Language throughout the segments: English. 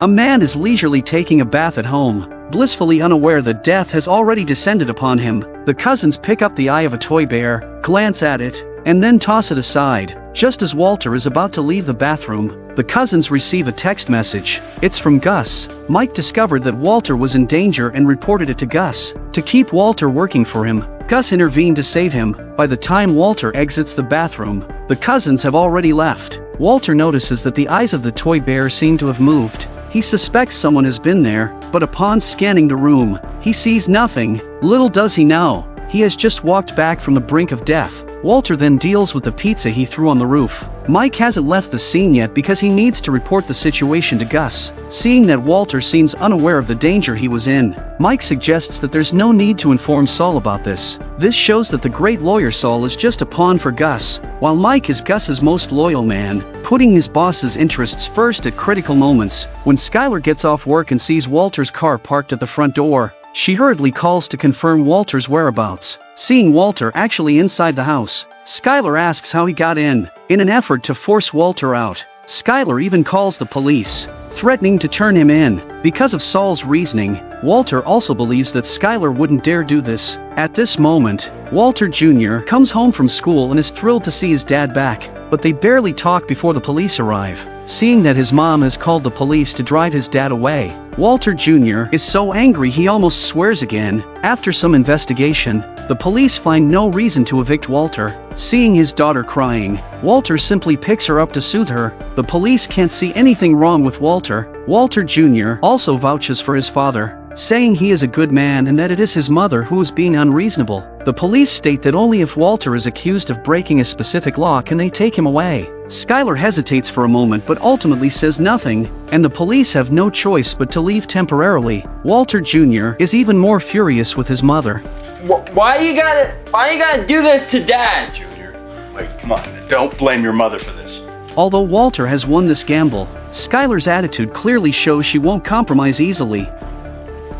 A man is leisurely taking a bath at home, blissfully unaware that death has already descended upon him. The cousins pick up the eye of a toy bear, glance at it, and then toss it aside. Just as Walter is about to leave the bathroom, the cousins receive a text message. It's from Gus. Mike discovered that Walter was in danger and reported it to Gus. To keep Walter working for him, Gus intervened to save him. By the time Walter exits the bathroom, the cousins have already left. Walter notices that the eyes of the toy bear seem to have moved. He suspects someone has been there, but upon scanning the room, he sees nothing. Little does he know, he has just walked back from the brink of death. Walter then deals with the pizza he threw on the roof. Mike hasn't left the scene yet because he needs to report the situation to Gus. Seeing that Walter seems unaware of the danger he was in, Mike suggests that there's no need to inform Saul about this. This shows that the great lawyer Saul is just a pawn for Gus, while Mike is Gus's most loyal man, putting his boss's interests first at critical moments. When Skyler gets off work and sees Walter's car parked at the front door, she hurriedly calls to confirm Walter's whereabouts. Seeing Walter actually inside the house, Skyler asks how he got in an effort to force Walter out. Skyler even calls the police, threatening to turn him in. Because of Saul's reasoning, Walter also believes that Skyler wouldn't dare do this. At this moment, Walter Jr. comes home from school and is thrilled to see his dad back, but they barely talk before the police arrive. Seeing that his mom has called the police to drive his dad away, Walter Jr. is so angry he almost swears again. After some investigation, the police find no reason to evict Walter. Seeing his daughter crying, Walter simply picks her up to soothe her. The police can't see anything wrong with Walter. Walter Jr. also vouches for his father, saying he is a good man and that it is his mother who is being unreasonable. The police state that only if Walter is accused of breaking a specific law can they take him away. Skyler hesitates for a moment but ultimately says nothing, and the police have no choice but to leave temporarily. Walter Jr. is even more furious with his mother. Why you gotta do this to Dad? Junior, wait, come on, don't blame your mother for this. Although Walter has won this gamble, Skyler's attitude clearly shows she won't compromise easily.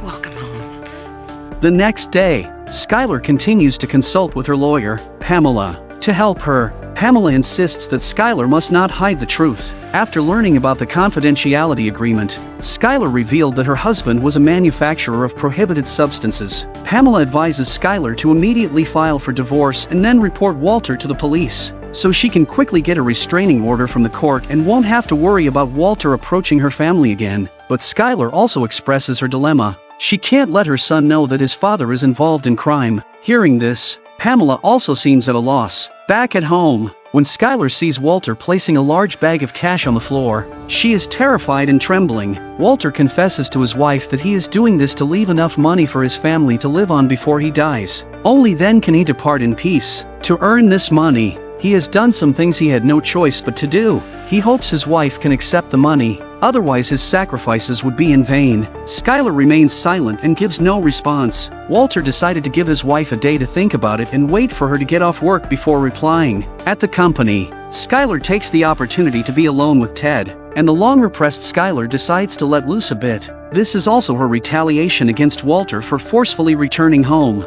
Welcome home. The next day, Skyler continues to consult with her lawyer, Pamela. To help her, Pamela insists that Skyler must not hide the truth. After learning about the confidentiality agreement, Skyler revealed that her husband was a manufacturer of prohibited substances. Pamela advises Skyler to immediately file for divorce and then report Walter to the police, so she can quickly get a restraining order from the court and won't have to worry about Walter approaching her family again. But Skyler also expresses her dilemma. She can't let her son know that his father is involved in crime. Hearing this, Pamela also seems at a loss. Back at home, when Skyler sees Walter placing a large bag of cash on the floor, she is terrified and trembling. Walter confesses to his wife that he is doing this to leave enough money for his family to live on before he dies. Only then can he depart in peace. To earn this money, he has done some things he had no choice but to do. He hopes his wife can accept the money, otherwise his sacrifices would be in vain. Skyler remains silent and gives no response. Walter decided to give his wife a day to think about it and wait for her to get off work before replying. At the company, Skyler takes the opportunity to be alone with Ted, and the long-repressed Skyler decides to let loose a bit. This is also her retaliation against Walter for forcefully returning home.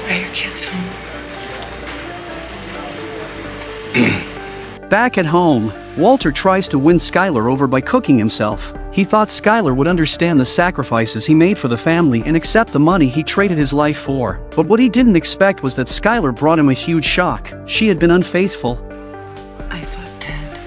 Are your kids home? Back at home, Walter tries to win Skyler over by cooking himself. He thought Skyler would understand the sacrifices he made for the family and accept the money he traded his life for. But what he didn't expect was that Skyler brought him a huge shock. She had been unfaithful. I thought Ted.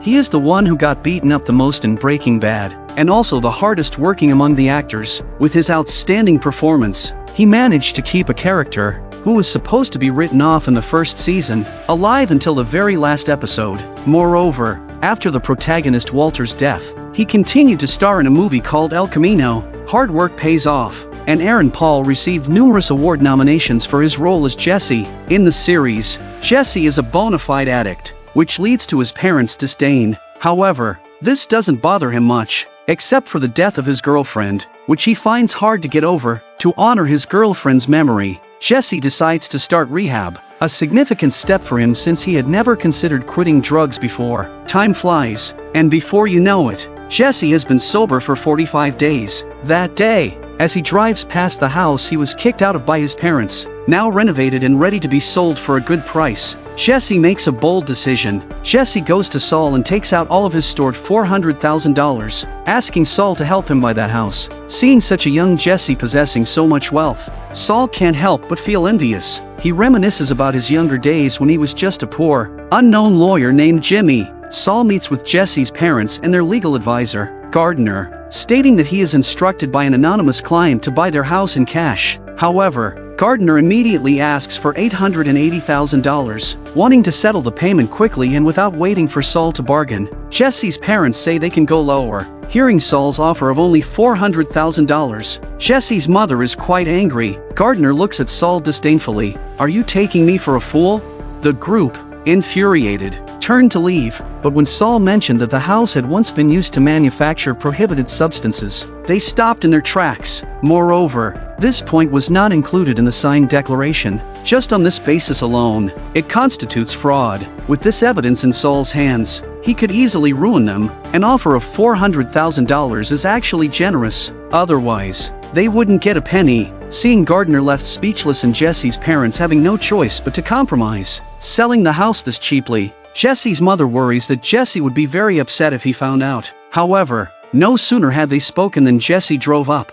He is the one who got beaten up the most in Breaking Bad, and also the hardest working among the actors. With his outstanding performance, he managed to keep a character who was supposed to be written off in the first season, alive until the very last episode. Moreover, after the protagonist Walter's death, he continued to star in a movie called El Camino. Hard work pays off, and Aaron Paul received numerous award nominations for his role as Jesse. In the series, Jesse is a bona fide addict, which leads to his parents' disdain. However, this doesn't bother him much, except for the death of his girlfriend, which he finds hard to get over. To honor his girlfriend's memory, Jesse decides to start rehab, a significant step for him since he had never considered quitting drugs before. Time flies, and before you know it, Jesse has been sober for 45 days. That day, as he drives past the house he was kicked out of by his parents, now renovated and ready to be sold for a good price, Jesse makes a bold decision. Jesse goes to Saul and takes out all of his stored $400,000, asking Saul to help him buy that house. Seeing such a young Jesse possessing so much wealth, Saul can't help but feel envious. He reminisces about his younger days when he was just a poor, unknown lawyer named Jimmy. Saul meets with Jesse's parents and their legal advisor, Gardner, stating that he is instructed by an anonymous client to buy their house in cash. However, Gardner immediately asks for $880,000, wanting to settle the payment quickly and without waiting for Saul to bargain. Jesse's parents say they can go lower. Hearing Saul's offer of only $400,000, Jesse's mother is quite angry. Gardner looks at Saul disdainfully. "Are you taking me for a fool?" The group, infuriated, turned to leave, but when Saul mentioned that the house had once been used to manufacture prohibited substances, they stopped in their tracks. Moreover, this point was not included in the signed declaration. Just on this basis alone, it constitutes fraud. With this evidence in Saul's hands, he could easily ruin them. An offer of $400,000 is actually generous. Otherwise, they wouldn't get a penny. Seeing Gardner left speechless and Jesse's parents having no choice but to compromise, selling the house this cheaply, Jesse's mother worries that Jesse would be very upset if he found out. However, no sooner had they spoken than Jesse drove up.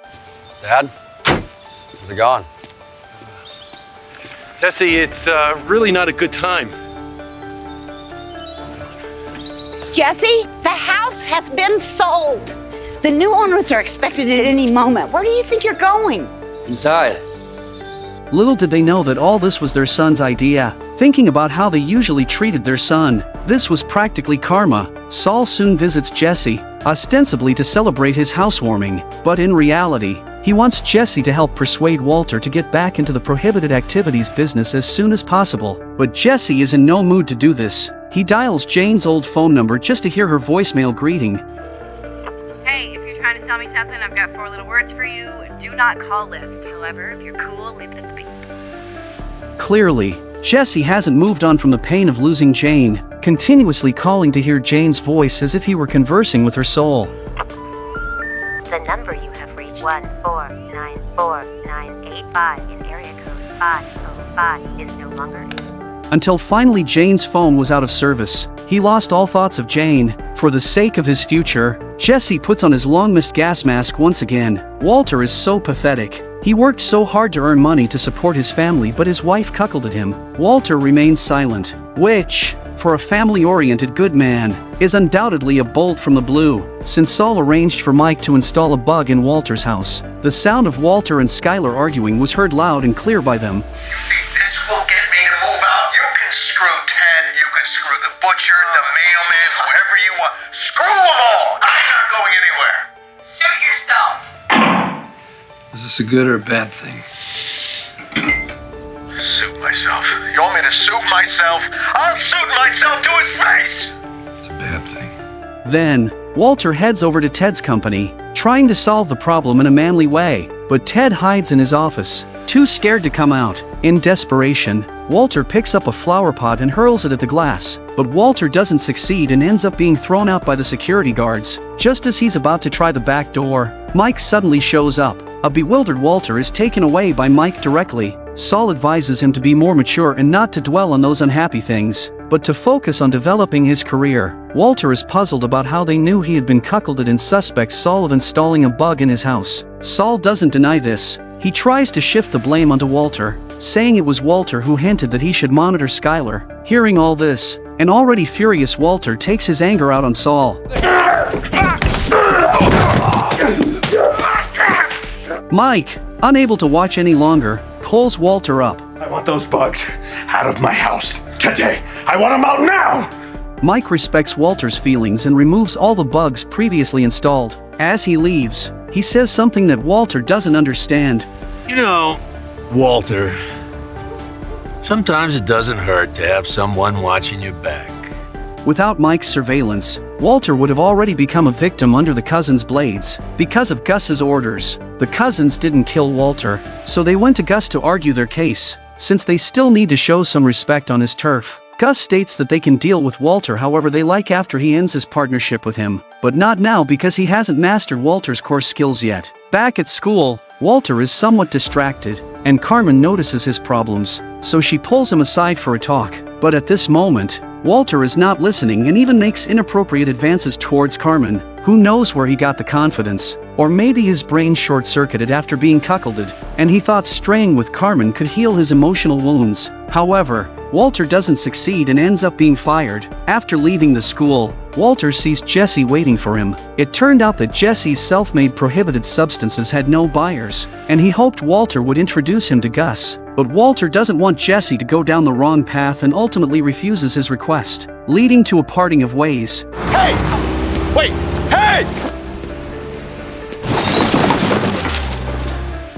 Dad, how's it going? Jesse, it's really not a good time. Jesse, the house has been sold. The new owners are expected at any moment. Where do you think you're going? Inside. Little did they know that all this was their son's idea. Thinking about how they usually treated their son, this was practically karma. Saul soon visits Jesse, ostensibly to celebrate his housewarming, but in reality, he wants Jesse to help persuade Walter to get back into the prohibited activities business as soon as possible. But Jesse is in no mood to do this. He dials Jane's old phone number just to hear her voicemail greeting. Hey, if you're trying to sell me something, I've got 4 little words for you. Do not call list. However, if you're cool, leave it at the beep. Clearly, Jesse hasn't moved on from the pain of losing Jane, continuously calling to hear Jane's voice as if he were conversing with her soul. The number you have reached 1494985 in area code 505 is no longer. Until finally Jane's phone was out of service, he lost all thoughts of Jane. For the sake of his future, Jesse puts on his long-missed gas mask once again. Walter is so pathetic. He worked so hard to earn money to support his family, but his wife cuckolded him. Walter remains silent, which, for a family-oriented good man, is undoubtedly a bolt from the blue. Since Saul arranged for Mike to install a bug in Walter's house, the sound of Walter and Skyler arguing was heard loud and clear by them. You think this will get me to move out? You can screw Ted, you can screw the butcher, the mailman, whoever you want. Screw them all! I'm not going anywhere. Suit yourself. Is this a good or a bad thing? Suit myself. You want me to suit myself? I'll suit myself to his face! It's a bad thing. Then, Walter heads over to Ted's company, trying to solve the problem in a manly way, but Ted hides in his office, too scared to come out. In desperation, Walter picks up a flower pot and hurls it at the glass, but Walter doesn't succeed and ends up being thrown out by the security guards. Just as he's about to try the back door, Mike suddenly shows up. A bewildered Walter is taken away by Mike directly. Saul advises him to be more mature and not to dwell on those unhappy things, but to focus on developing his career. Walter is puzzled about how they knew he had been cuckolded and suspects Saul of installing a bug in his house. Saul doesn't deny this. He tries to shift the blame onto Walter, saying it was Walter who hinted that he should monitor Skyler. Hearing all this, an already furious Walter takes his anger out on Saul. Mike, unable to watch any longer, pulls Walter up. I want those bugs out of my house today. I want them out now! Mike respects Walter's feelings and removes all the bugs previously installed. As he leaves, he says something that Walter doesn't understand. You know, Walter, sometimes it doesn't hurt to have someone watching your back. Without Mike's surveillance, Walter would have already become a victim under the cousins' blades. Because of Gus's orders, the cousins didn't kill Walter, so they went to Gus to argue their case, since they still need to show some respect on his turf. Gus states that they can deal with Walter however they like after he ends his partnership with him, but not now because he hasn't mastered Walter's core skills yet. Back at school, Walter is somewhat distracted, and Carmen notices his problems, so she pulls him aside for a talk. But at this moment, Walter is not listening and even makes inappropriate advances towards Carmen. Who knows where he got the confidence? Or maybe his brain short-circuited after being cuckolded, and he thought straying with Carmen could heal his emotional wounds. However, Walter doesn't succeed and ends up being fired. After leaving the school, Walter sees Jesse waiting for him. It turned out that Jesse's self-made prohibited substances had no buyers, and he hoped Walter would introduce him to Gus. But Walter doesn't want Jesse to go down the wrong path and ultimately refuses his request, leading to a parting of ways. Hey! Wait! Hey!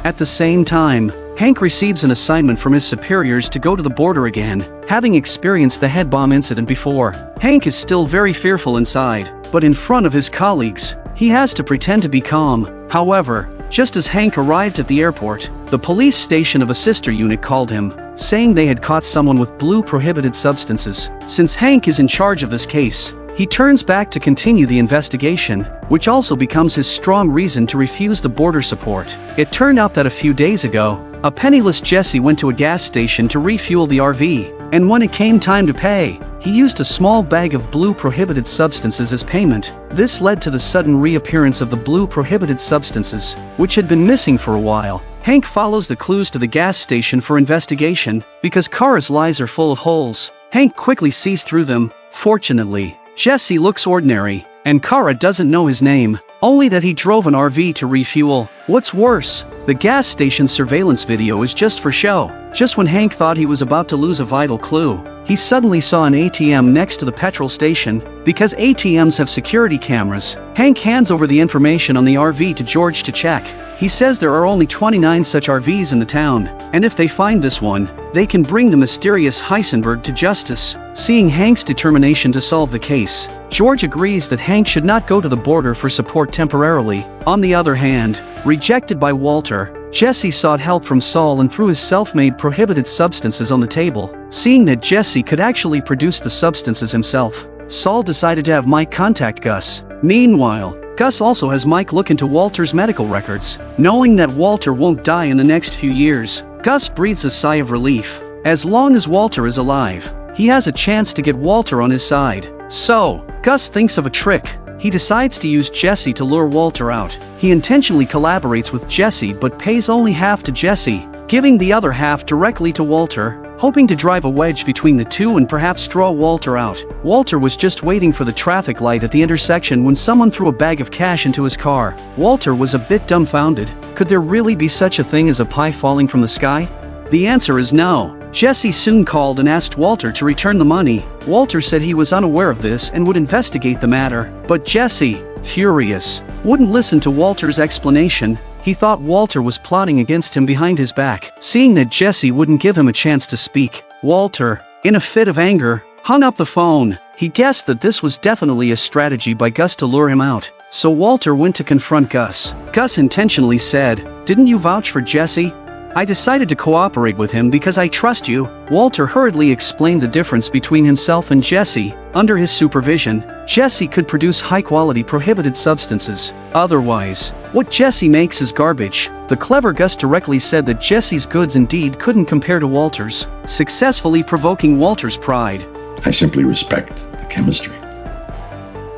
At the same time, Hank receives an assignment from his superiors to go to the border again. Having experienced the head bomb incident before, Hank is still very fearful inside, but in front of his colleagues, he has to pretend to be calm. However, just as Hank arrived at the airport, the police station of a sister unit called him, saying they had caught someone with blue prohibited substances. Since Hank is in charge of this case, he turns back to continue the investigation, which also becomes his strong reason to refuse the border support. It turned out that a few days ago, a penniless Jesse went to a gas station to refuel the RV, and when it came time to pay, he used a small bag of blue prohibited substances as payment. This led to the sudden reappearance of the blue prohibited substances, which had been missing for a while. Hank follows the clues to the gas station for investigation, because Kara's lies are full of holes. Hank quickly sees through them. Fortunately, Jesse looks ordinary, and Kara doesn't know his name, only that he drove an RV to refuel. What's worse, the gas station surveillance video is just for show. Just when Hank thought he was about to lose a vital clue, he suddenly saw an ATM next to the petrol station. Because ATMs have security cameras, Hank hands over the information on the RV to George to check. He says there are only 29 such RVs in the town, and if they find this one, they can bring the mysterious Heisenberg to justice. Seeing Hank's determination to solve the case, George agrees that Hank should not go to the border for support temporarily. On the other hand, rejected by Walter, Jesse sought help from Saul and threw his self-made prohibited substances on the table. Seeing that Jesse could actually produce the substances himself, Saul decided to have Mike contact Gus. Meanwhile, Gus also has Mike look into Walter's medical records. Knowing that Walter won't die in the next few years, Gus breathes a sigh of relief. As long as Walter is alive, he has a chance to get Walter on his side. So, Gus thinks of a trick. He decides to use Jesse to lure Walter out. He intentionally collaborates with Jesse but pays only half to Jesse, giving the other half directly to Walter, hoping to drive a wedge between the two and perhaps draw Walter out. Walter was just waiting for the traffic light at the intersection when someone threw a bag of cash into his car. Walter was a bit dumbfounded. Could there really be such a thing as a pie falling from the sky? The answer is no. Jesse soon called and asked Walter to return the money. Walter said he was unaware of this and would investigate the matter, but Jesse, furious, wouldn't listen to Walter's explanation. He thought Walter was plotting against him behind his back. Seeing that Jesse wouldn't give him a chance to speak, Walter, in a fit of anger, hung up the phone. He guessed that this was definitely a strategy by Gus to lure him out, so Walter went to confront Gus. Gus intentionally said, "Didn't you vouch for Jesse? I decided to cooperate with him because I trust you." Walter hurriedly explained the difference between himself and Jesse. Under his supervision, Jesse could produce high-quality prohibited substances. Otherwise, what Jesse makes is garbage. The clever Gus directly said that Jesse's goods indeed couldn't compare to Walter's, successfully provoking Walter's pride. I simply respect the chemistry.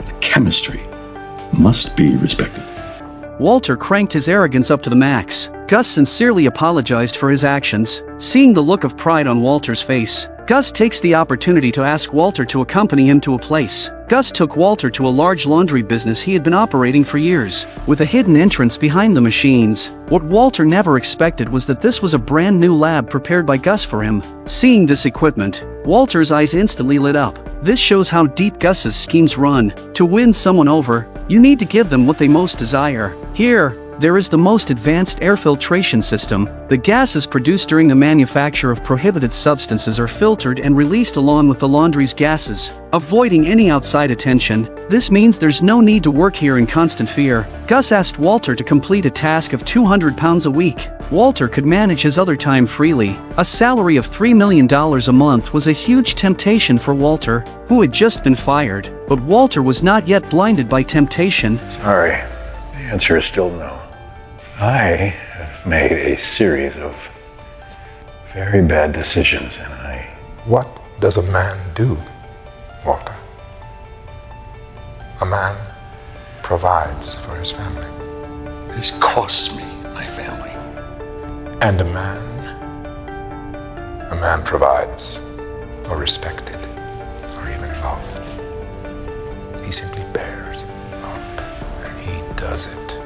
The chemistry must be respected. Walter cranked his arrogance up to the max. Gus sincerely apologized for his actions. Seeing the look of pride on Walter's face, Gus takes the opportunity to ask Walter to accompany him to a place. Gus took Walter to a large laundry business he had been operating for years, with a hidden entrance behind the machines. What Walter never expected was that this was a brand new lab prepared by Gus for him. Seeing this equipment, Walter's eyes instantly lit up. This shows how deep Gus's schemes run. To win someone over, you need to give them what they most desire. Here, there is the most advanced air filtration system. The gases produced during the manufacture of prohibited substances are filtered and released along with the laundry's gases, avoiding any outside attention. This means there's no need to work here in constant fear. Gus asked Walter to complete a task of 200 pounds a week. Walter could manage his other time freely. A salary of $3 million a month was a huge temptation for Walter, who had just been fired. But Walter was not yet blinded by temptation. Sorry, the answer is still no. I have made a series of very bad decisions, and I... What does a man do, Walter? A man provides for his family. This costs me my family. And a man provides, or respected, or even loved. He simply bears up, and he does it.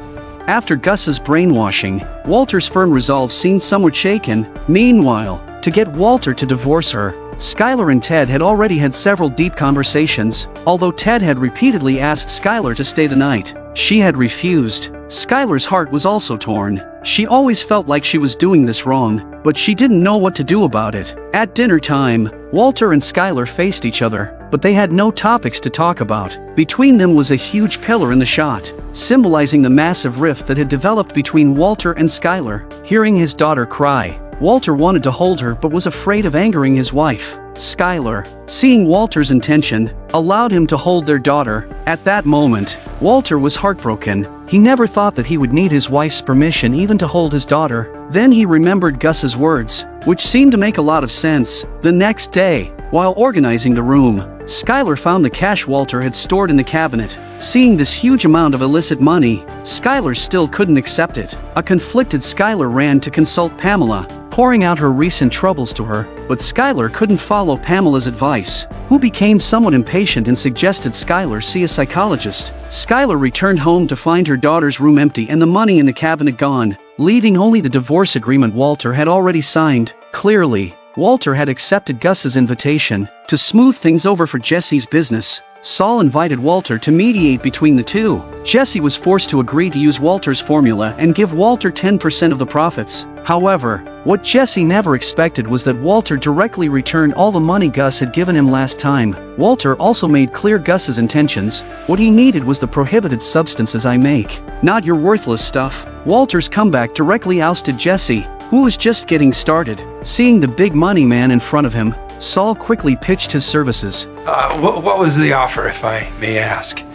After Gus's brainwashing, Walter's firm resolve seemed somewhat shaken. Meanwhile, to get Walter to divorce her, Skyler and Ted had already had several deep conversations. Although Ted had repeatedly asked Skyler to stay the night, she had refused. Skyler's heart was also torn. She always felt like she was doing this wrong, but she didn't know what to do about it. At dinner time, Walter and Skyler faced each other, but they had no topics to talk about. Between them was a huge pillar in the shot, symbolizing the massive rift that had developed between Walter and Skyler. Hearing his daughter cry, Walter wanted to hold her but was afraid of angering his wife. Skyler, seeing Walter's intention, allowed him to hold their daughter. At that moment, Walter was heartbroken. He never thought that he would need his wife's permission even to hold his daughter. Then he remembered Gus's words, which seemed to make a lot of sense. The next day, while organizing the room, Skyler found the cash Walter had stored in the cabinet. Seeing this huge amount of illicit money, Skyler still couldn't accept it. A conflicted Skyler ran to consult Pamela, pouring out her recent troubles to her, but Skyler couldn't follow Pamela's advice, who became somewhat impatient and suggested Skyler see a psychologist. Skyler returned home to find her daughter's room empty and the money in the cabinet gone, leaving only the divorce agreement Walter had already signed. Clearly, Walter had accepted Gus's invitation to smooth things over for Jesse's business. Saul invited Walter to mediate between the two. Jesse was forced to agree to use Walter's formula and give Walter 10% of the profits. However, what Jesse never expected was that Walter directly returned all the money Gus had given him last time. Walter also made clear Gus's intentions. What he needed was the prohibited substances I make, not your worthless stuff. Walter's comeback directly ousted Jesse, who was just getting started. Seeing the big money man in front of him, Saul quickly pitched his services. What was the offer, if I may ask?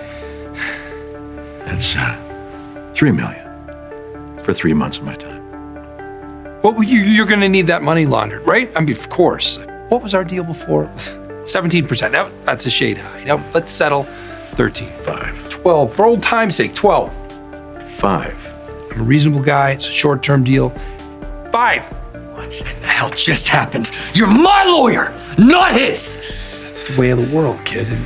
It's $3 million for 3 months of my time. Well, you're going to need that money laundered, right? I mean, of course. What was our deal before? 17%. Now, that's a shade high. Now, let's settle 13. 5. 12. For old time's sake, 12. 5. I'm a reasonable guy. It's a short-term deal. 5. What in the hell just happened? You're my lawyer, not his! That's the way of the world, kid, and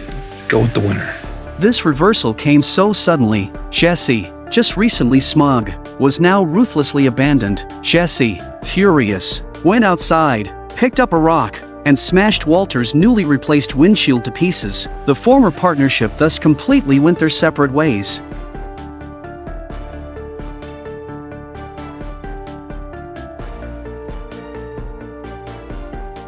go with the winner. This reversal came so suddenly. Jesse, just recently smug, was now ruthlessly abandoned. Jesse, furious, went outside, picked up a rock, and smashed Walter's newly replaced windshield to pieces. The former partnership thus completely went their separate ways.